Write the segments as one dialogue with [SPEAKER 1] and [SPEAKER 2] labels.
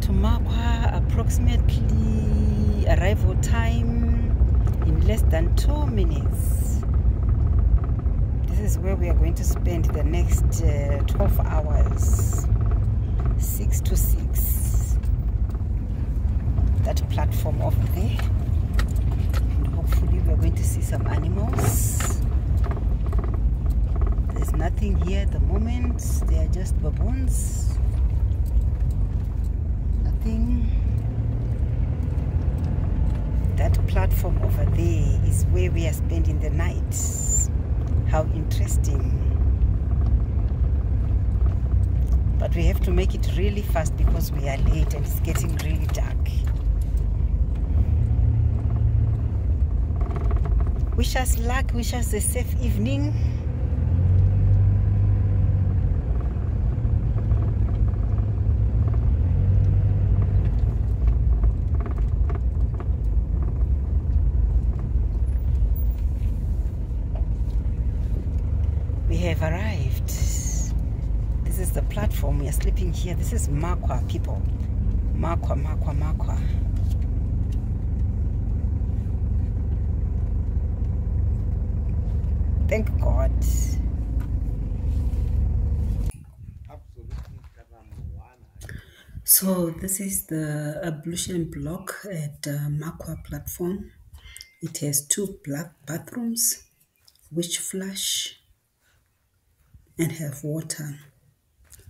[SPEAKER 1] to Makwa, approximately arrival time in less than 2 minutes. This is where we are going to spend the next 12 hours, 6 to 6. That platform over there. And hopefully we are going to see some animals. There's nothing here at the moment. They are just baboons. Nothing. That platform over there is where we are spending the night. How interesting. But we have to make it really fast because we are late and it's getting really dark. Wish us luck, wish us a safe evening. We have arrived. This is the platform. We are sleeping here. This is Makwa, people. Makwa, Makwa, Makwa. Thank God. So this is the ablution block at Makwa platform. It has 2 black bathrooms which flush and have water,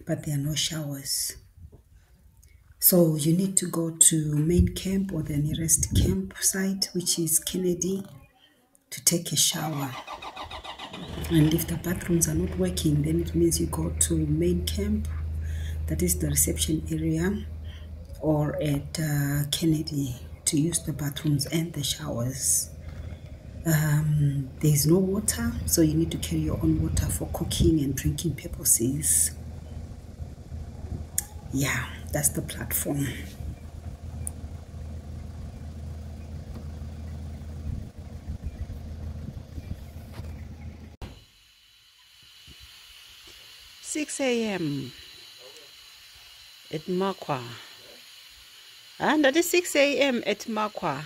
[SPEAKER 1] but there are no showers. So you need to go to main camp or the nearest campsite, which is Kennedy, to take a shower. And if the bathrooms are not working, then it means you go to main camp, that is the reception area, or at Kennedy to use the bathrooms and the showers. There is no water, so you need to carry your own water for cooking and drinking purposes. Yeah, that's the platform. "6 a.m. at Makwa." And that is 6 a.m. at Makwa.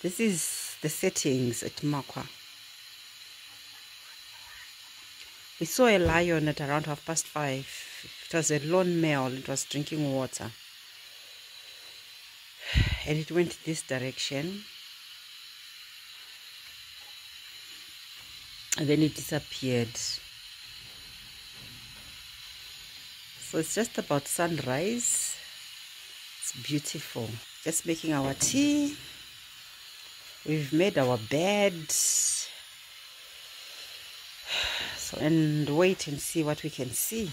[SPEAKER 1] This is the settings at Makwa. We saw a lion at around 5:30. It was a lone male. It was drinking water. And it went this direction. And then it disappeared. So it's just about sunrise. It's beautiful. Just making our tea. We've made our bed. So, and wait and see what we can see.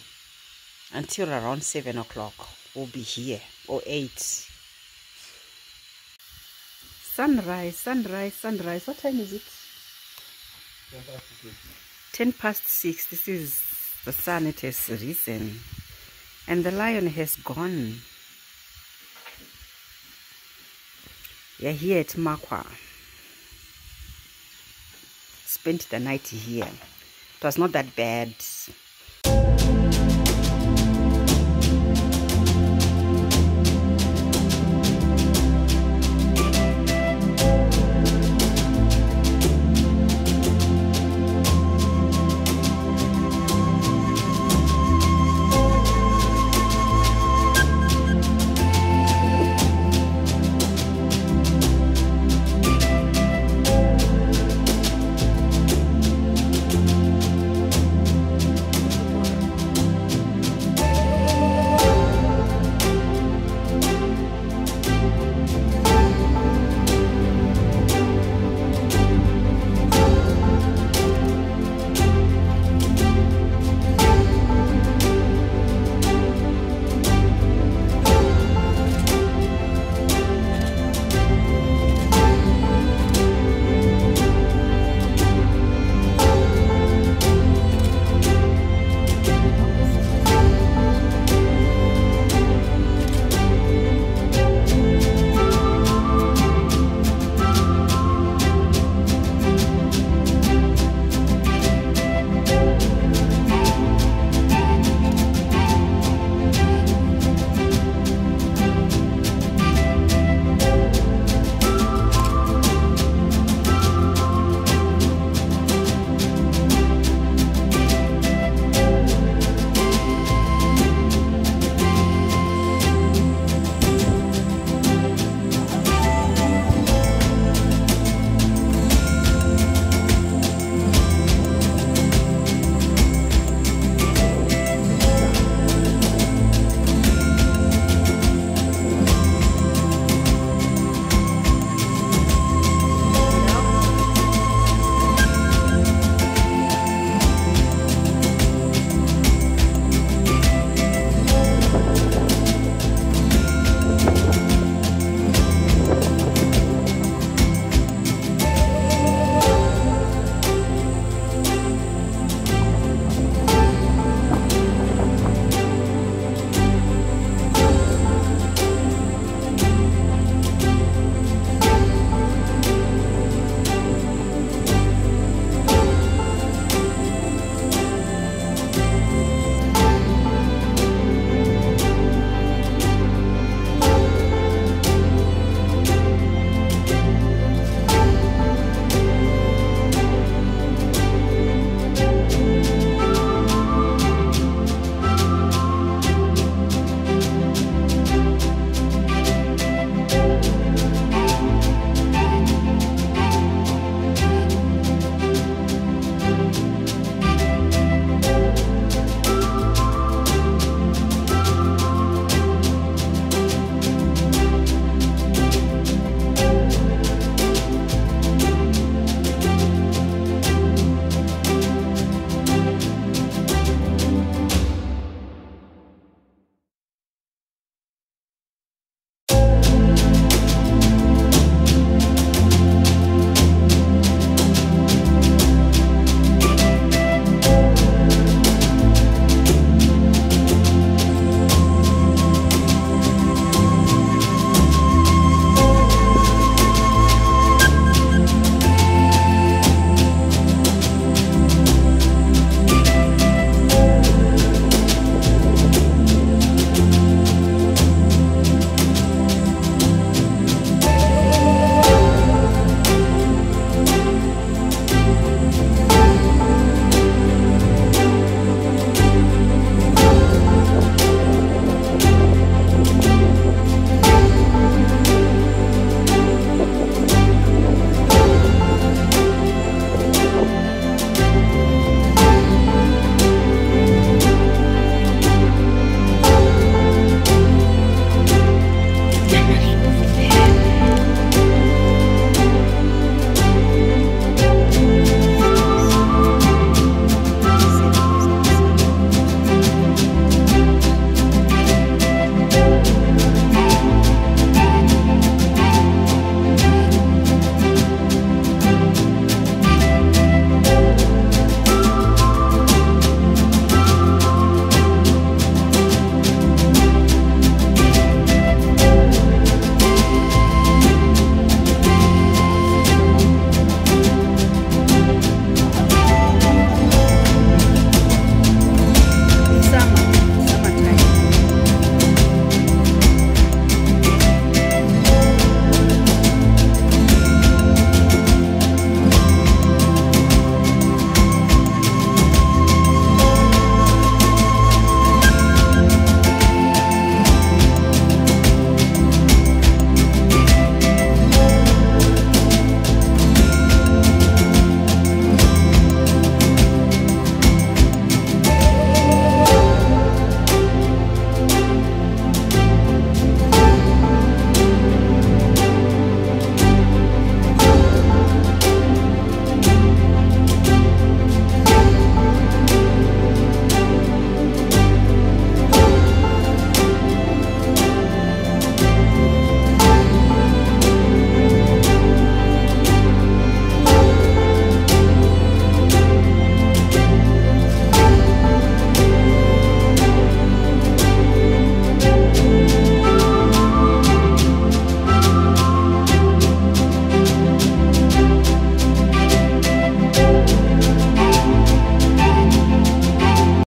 [SPEAKER 1] Until around 7 o'clock. We'll be here. Or 8. Sunrise, sunrise, sunrise. What time is it? 6:10. This is the sun. It has risen. And the lion has gone. We are here at Makwa. Spent the night here. It was not that bad.